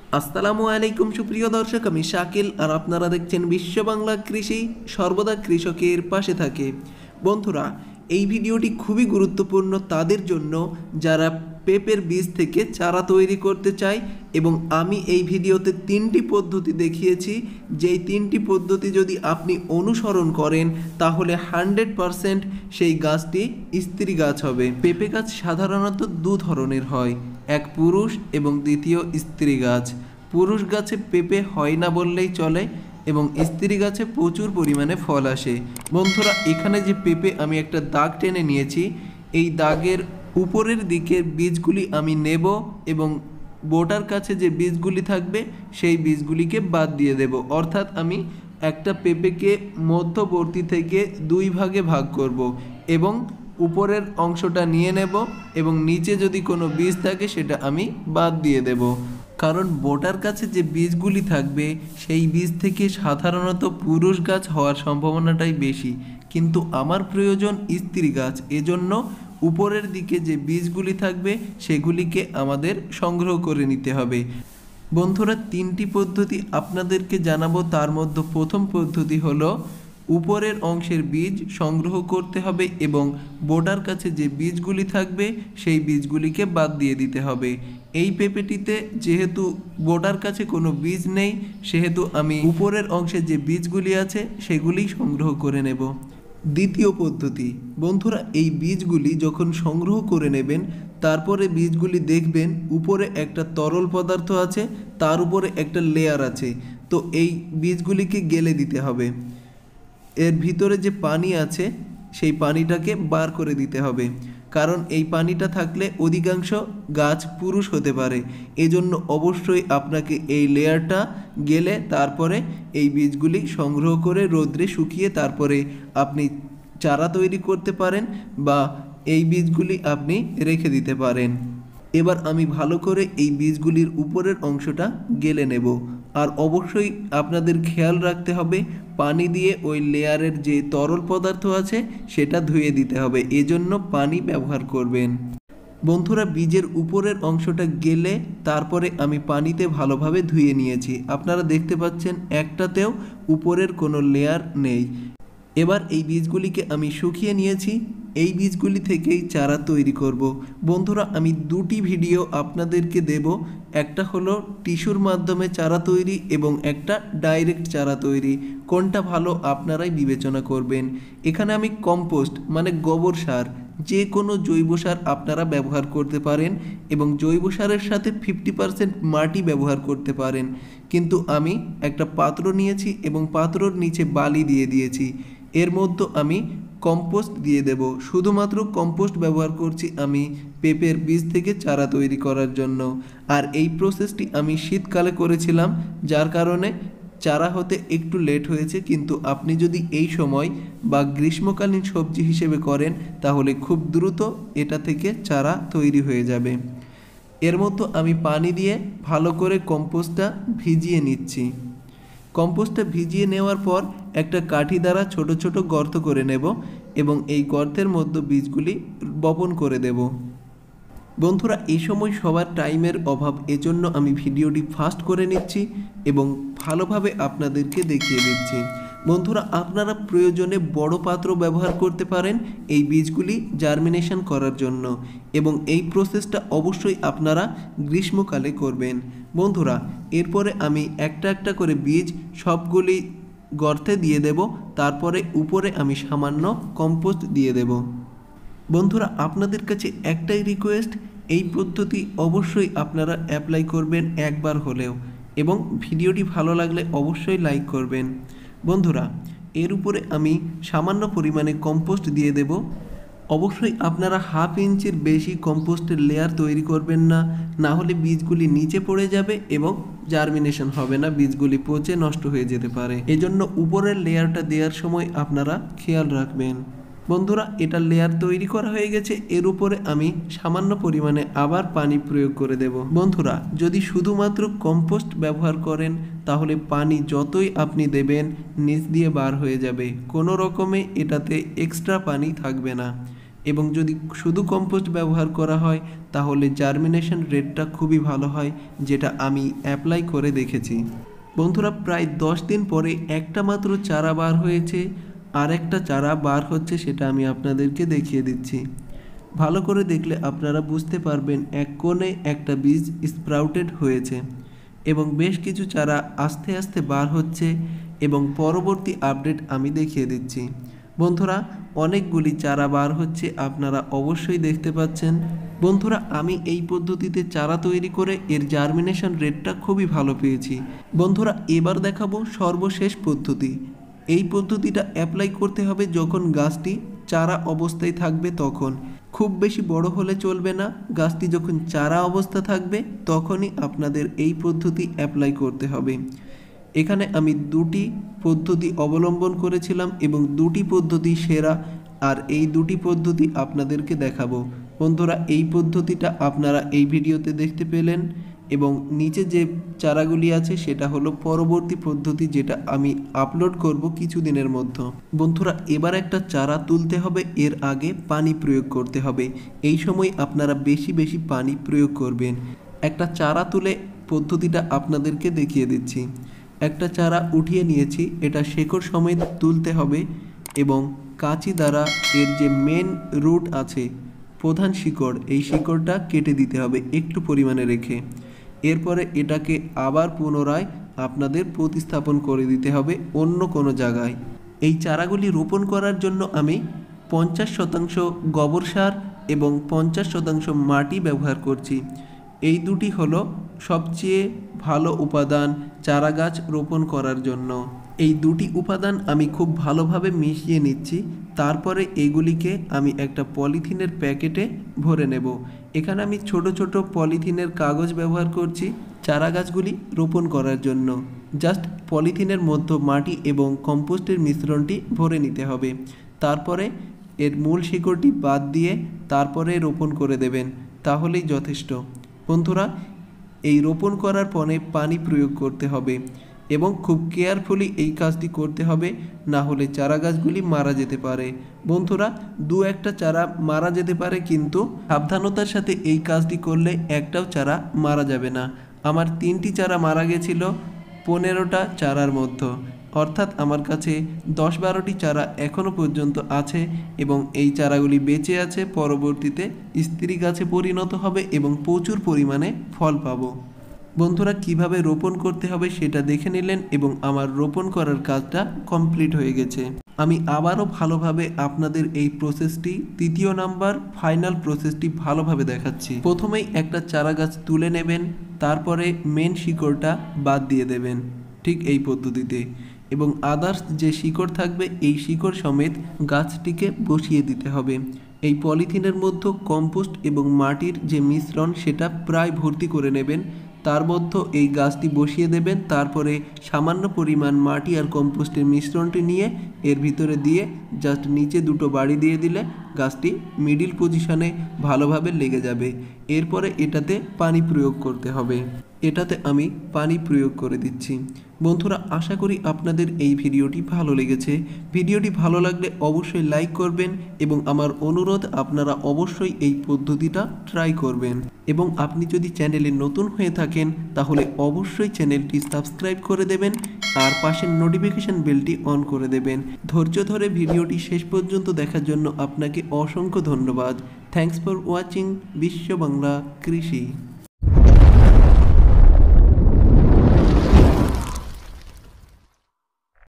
আসসালামু আলাইকুম সুপ্রিয় দর্শক, আমি শাকিল আর আপনারা দেখছেন বিশ্ব বাংলা কৃষি, সর্বদা কৃষকের পাশে থাকে। বন্ধুরা, এই ভিডিওটি খুবই গুরুত্বপূর্ণ তাদের জন্য যারা পেঁপের বীজ থেকে চারা তৈরি করতে চায়। এবং আমি এই ভিডিওতে 3টি পদ্ধতি দেখিয়েছি, যেই 3টি পদ্ধতি যদি আপনি অনুসরণ করেন তাহলে 100% সেই গাছটি স্ত্রী গাছ হবে। পেঁপে গাছ সাধারণত দু ধরনের হয়, এক পুরুষ এবং দ্বিতীয় স্ত্রী গাছ। পুরুষ গাছে পেঁপে হয় না বললেই চলে এবং স্ত্রী গাছে প্রচুর পরিমাণে ফল আসে। বন্ধুরা, এখানে যে পেঁপে আমি একটা দাগ টেনে নিয়েছি, এই দাগের উপরের দিকের বীজগুলি আমি নেব এবং বোটার কাছে যে বীজগুলি থাকবে সেই বীজগুলিকে বাদ দিয়ে দেব। অর্থাৎ আমি একটা পেঁপেকে মধ্যবর্তী থেকে 2 ভাগে ভাগ করব এবং উপরের অংশটা নিয়ে নেব এবং নিচে যদি কোনো বীজ থাকে সেটা আমি বাদ দিয়ে দেব। কারণ বোটার কাছে যে বীজগুলি থাকবে সেই বীজ থেকে সাধারণত পুরুষ গাছ হওয়ার সম্ভাবনাটাই বেশি, কিন্তু আমার প্রয়োজন স্ত্রী গাছ। এজন্য উপরের দিকে যে বীজগুলি থাকবে সেগুলিকে আমাদের সংগ্রহ করে নিতে হবে। বন্ধুরা, 3টি পদ্ধতি আপনাদেরকে জানাবো। তার মধ্যে প্রথম পদ্ধতি হলো উপরের অংশের বীজ সংগ্রহ করতে হবে এবং বোটার কাছে যে বীজগুলি থাকবে সেই বীজগুলিকে বাদ দিয়ে দিতে হবে। এই পেঁপেটিতে যেহেতু বোটার কাছে কোনো বীজ নেই, সেহেতু আমি উপরের অংশে যে বীজগুলি আছে সেগুলি সংগ্রহ করে নেব। দ্বিতীয় পদ্ধতি, বন্ধুরা, এই বীজগুলি যখন সংগ্রহ করে নেবেন তারপরে বীজগুলি দেখবেন উপরে একটা তরল পদার্থ আছে, তার উপরে একটা লেয়ার আছে। তো এই বীজগুলিকে গেলে দিতে হবে। এর ভিতরে যে পানি আছে সেই পানিটাকে বার করে দিতে হবে, কারণ এই পানিটা থাকলে অধিকাংশ গাছ পুরুষ হতে পারে। এজন্য অবশ্যই আপনাকে এই লেয়ারটা গেলে তারপরে এই বীজগুলি সংগ্রহ করে রোদ্রে শুকিয়ে তারপরে আপনি চারা তৈরি করতে পারেন বা এই বীজগুলি আপনি রেখে দিতে পারেন। এবার আমি ভালো করে এই বীজগুলির উপরের অংশটা গেলে নেব। আর অবশ্যই আপনাদের খেয়াল রাখতে হবে পানি দিয়ে ওই লেয়ারের যে তরল পদার্থ আছে সেটা ধুয়ে দিতে হবে, এজন্য পানি ব্যবহার করবেন। বন্ধুরা, বীজের উপরের অংশটা গেলে তারপরে আমি পানিতে ভালোভাবে ধুয়ে নিয়েছি। আপনারা দেখতে পাচ্ছেন একটাতেও উপরের কোনো লেয়ার নেই। এবার এই বীজগুলিকে আমি শুকিয়ে নিয়েছি, এই বীজগুলি থেকেই চারা তৈরি করব। বন্ধুরা, আমি 2টি ভিডিও আপনাদেরকে দেব, একটা হলো টিস্যুর মাধ্যমে চারা তৈরি এবং একটা ডাইরেক্ট চারা তৈরি। কোনটা ভালো আপনারাই বিবেচনা করবেন। এখানে আমি কম্পোস্ট মানে গোবর সার, যে কোনো জৈব সার আপনারা ব্যবহার করতে পারেন এবং জৈব সারের সাথে 50% মাটি ব্যবহার করতে পারেন। কিন্তু আমি একটা পাত্র নিয়েছি এবং পাত্রর নিচে বালি দিয়ে দিয়েছি। এর মধ্যে আমি কম্পোস্ট দিয়ে দেব। শুধুমাত্র কম্পোস্ট ব্যবহার করছি আমি পেঁপের বীজ থেকে চারা তৈরি করার জন্য। আর এই প্রসেসটি আমি শীতকালে করেছিলাম, যার কারণে চারা হতে একটু লেট হয়েছে। কিন্তু আপনি যদি এই সময় বা গ্রীষ্মকালীন সবজি হিসেবে করেন তাহলে খুব দ্রুত এটা থেকে চারা তৈরি হয়ে যাবে। এর মধ্যে আমি পানি দিয়ে ভালো করে কম্পোস্টটা ভিজিয়ে নিচ্ছি। কম্পোস্টটা ভিজিয়ে নেওয়ার পর একটা কাঠি দ্বারা ছোট ছোট গর্ত করে নেব এবং এই গর্তের মধ্যে বীজগুলি বপন করে দেব। বন্ধুরা, এই সময় সবার টাইমের অভাব, এজন্য আমি ভিডিওটি ফাস্ট করে নিচ্ছি এবং ভালোভাবে আপনাদেরকে দেখিয়ে দিচ্ছি। বন্ধুরা, আপনারা প্রয়োজনে বড় পাত্র ব্যবহার করতে পারেন এই বীজগুলি জার্মিনেশন করার জন্য এবং এই প্রসেসটা অবশ্যই আপনারা গ্রীষ্মকালে করবেন। বন্ধুরা, এরপরে আমি একটা একটা করে বীজ সবগুলি গর্তে দিয়ে দেব, তারপরে উপরে আমি সামান্য কম্পোস্ট দিয়ে দেব। বন্ধুরা, আপনাদের কাছে একটাই রিকোয়েস্ট, এই পদ্ধতি অবশ্যই আপনারা অ্যাপ্লাই করবেন একবার হলেও এবং ভিডিওটি ভালো লাগলে অবশ্যই লাইক করবেন। বন্ধুরা, এর উপরে আমি সামান্য পরিমাণে কম্পোস্ট দিয়ে দেব। অবশ্যই আপনারা 1/2 ইঞ্চির বেশি কম্পোস্টের লেয়ার তৈরি করবেন না, না হলে বীজগুলি নিচে পড়ে যাবে এবং জার্মিনেশন হবে না, বীজগুলি পচে নষ্ট হয়ে যেতে পারে। এজন্য উপরের লেয়ারটা দেওয়ার সময় আপনারা খেয়াল রাখবেন। বন্ধুরা, এটা লেয়ার তৈরি করা হয়ে গেছে, এর উপরে আমি সামান্য পরিমাণে আবার পানি প্রয়োগ করে দেব। বন্ধুরা, যদি শুধুমাত্র কম্পোস্ট ব্যবহার করেন তাহলে পানি যতই আপনি দেবেন নিচ দিয়ে বার হয়ে যাবে, কোনো রকমে এটাতে এক্সট্রা পানি থাকবে না। এবং যদি শুধু কম্পোস্ট ব্যবহার করা হয় তাহলে জার্মিনেশন রেটটা খুবই ভালো হয়, যেটা আমি অ্যাপ্লাই করে দেখেছি। বন্ধুরা, প্রায় 10 দিন পরে একটা মাত্র চারা বার হয়েছে, আর একটা চারা বার হচ্ছে, সেটা আমি আপনাদেরকে দেখিয়ে দিচ্ছি। ভালো করে দেখলে আপনারা বুঝতে পারবেন এক কোণে একটা বীজ স্প্রাউটেড হয়েছে এবং বেশ কিছু চারা আস্তে আস্তে বার হচ্ছে এবং পরবর্তী আপডেট আমি দেখিয়ে দিচ্ছি। বন্ধুরা, অনেকগুলি চারা বার হচ্ছে, আপনারা অবশ্যই দেখতে পাচ্ছেন। বন্ধুরা, আমি এই পদ্ধতিতে চারা তৈরি করে এর জার্মিনেশন রেটটা খুবই ভালো পেয়েছি। বন্ধুরা, এবার দেখাবো সর্বশেষ পদ্ধতি। এই পদ্ধতিটা অ্যাপ্লাই করতে হবে যখন গাছটি চারা অবস্থায় থাকবে তখন। খুব বেশি বড় হলে চলবে না, গাছটি যখন চারা অবস্থা থাকবে তখনই আপনাদের এই পদ্ধতি অ্যাপ্লাই করতে হবে। এখানে আমি দুটি পদ্ধতি অবলম্বন করেছিলাম এবং দুটি পদ্ধতি সেরা, আর এই দুটি পদ্ধতি আপনাদেরকে দেখাবো। বন্ধুরা, এই পদ্ধতিটা আপনারা এই ভিডিওতে দেখতে পেলেন এবং নিচে যে চারাগুলি আছে সেটা হলো পরবর্তী পদ্ধতি, যেটা আমি আপলোড করব কিছুদিনের মধ্যে। বন্ধুরা, এবার একটা চারা তুলতে হবে, এর আগে পানি প্রয়োগ করতে হবে। এই সময় আপনারা বেশি বেশি পানি প্রয়োগ করবেন। একটা চারা তুলে পদ্ধতিটা আপনাদেরকে দেখিয়ে দিচ্ছি। একটা চারা উঠিয়ে নিয়েছি, এটা শেকড় সমেত তুলতে হবে এবং কাঁচি দ্বারা এর যে মেন রুট আছে, প্রধান শিকড়, এই শিকড়টা কেটে দিতে হবে একটু পরিমাণে রেখে। এরপরে এটাকে আবার পুনরায় আপনাদের প্রতিস্থাপন করে দিতে হবে অন্য কোনো জায়গায়। এই চারাগুলি রোপণ করার জন্য আমি 50% গোবর সার এবং 50% মাটি ব্যবহার করছি। এই দুটি হলো সবচেয়ে ভালো উপাদান চারা গাছ রোপণ করার জন্য। এই দুটি উপাদান আমি খুব ভালোভাবে মিশিয়ে নিচ্ছি। তারপরে এগুলিকে আমি একটা পলিথিনের প্যাকেটে ভরে নেব। এখানে আমি ছোট ছোট পলিথিনের কাগজ ব্যবহার করছি চারা গাছগুলি রোপণ করার জন্য। জাস্ট পলিথিনের মধ্যে মাটি এবং কম্পোস্টের মিশ্রণটি ভরে নিতে হবে। তারপরে এর মূল শিকড়টি বাদ দিয়ে তারপরে রোপণ করে দেবেন, তাহলেই যথেষ্ট। বন্ধুরা, এই রোপণ করার পরে পানি প্রয়োগ করতে হবে এবং খুব কেয়ারফুলি এই কাজটি করতে হবে, না হলে চারা গাছগুলি মারা যেতে পারে। বন্ধুরা, দু একটা চারা মারা যেতে পারে, কিন্তু সাবধানতার সাথে এই কাজটি করলে একটাও চারা মারা যাবে না। আমার 3টি চারা মারা গেছিল 15টা চারার মধ্যে, অর্থাৎ আমার কাছে 10-12টি চারা এখনও পর্যন্ত আছে এবং এই চারাগুলি বেঁচে আছে, পরবর্তীতে স্ত্রী গাছে পরিণত হবে এবং প্রচুর পরিমাণে ফল পাবো। বন্ধুরা, কিভাবে রোপণ করতে হবে সেটা দেখে নিলেন এবং আমার রোপণ করার কাজটা কমপ্লিট হয়ে গেছে। আমি আবারও ভালোভাবে আপনাদের এই প্রসেসটি, 3য় নাম্বার ফাইনাল প্রসেসটি ভালোভাবে দেখাচ্ছি। প্রথমেই একটা চারা গাছ তুলে নেবেন, তারপরে মেন শিকড়টা বাদ দিয়ে দেবেন ঠিক এই পদ্ধতিতে, এবং আদার্স যে শিকড় থাকবে এই শিকড় সমেত গাছটিকে বসিয়ে দিতে হবে। এই পলিথিনের মধ্যে কম্পোস্ট এবং মাটির যে মিশ্রণ সেটা প্রায় ভর্তি করে নেবেন, তার মধ্যে এই গাছটি বসিয়ে দেবেন। তারপরে সামান্য পরিমাণ মাটি আর কম্পোস্টের মিশ্রণটি নিয়ে এর ভিতরে দিয়ে জাস্ট নিচে দুটো বাড়ি দিয়ে দিলে গাছটি মিডিল পজিশনে ভালোভাবে লেগে যাবে। এরপরে এটাতে পানি প্রয়োগ করতে হবে। এটাতে আমি পানি প্রয়োগ করে দিচ্ছি। বন্ধুরা, আশা করি আপনাদের এই ভিডিওটি ভালো লেগেছে। ভিডিওটি ভালো লাগলে অবশ্যই লাইক করবেন এবং আমার অনুরোধ, আপনারা অবশ্যই এই পদ্ধতিটা ট্রাই করবেন। এবং আপনি যদি চ্যানেলে নতুন হয়ে থাকেন তাহলে অবশ্যই চ্যানেলটি সাবস্ক্রাইব করে দেবেন আর পাশের নোটিফিকেশন বেলটি অন করে দেবেন। ধৈর্য ধরে ভিডিওটি শেষ পর্যন্ত দেখার জন্য আপনাকে অসংখ্য ধন্যবাদ। থ্যাঙ্কস ফর ওয়াচিং বিশ্ব বাংলা কৃষি।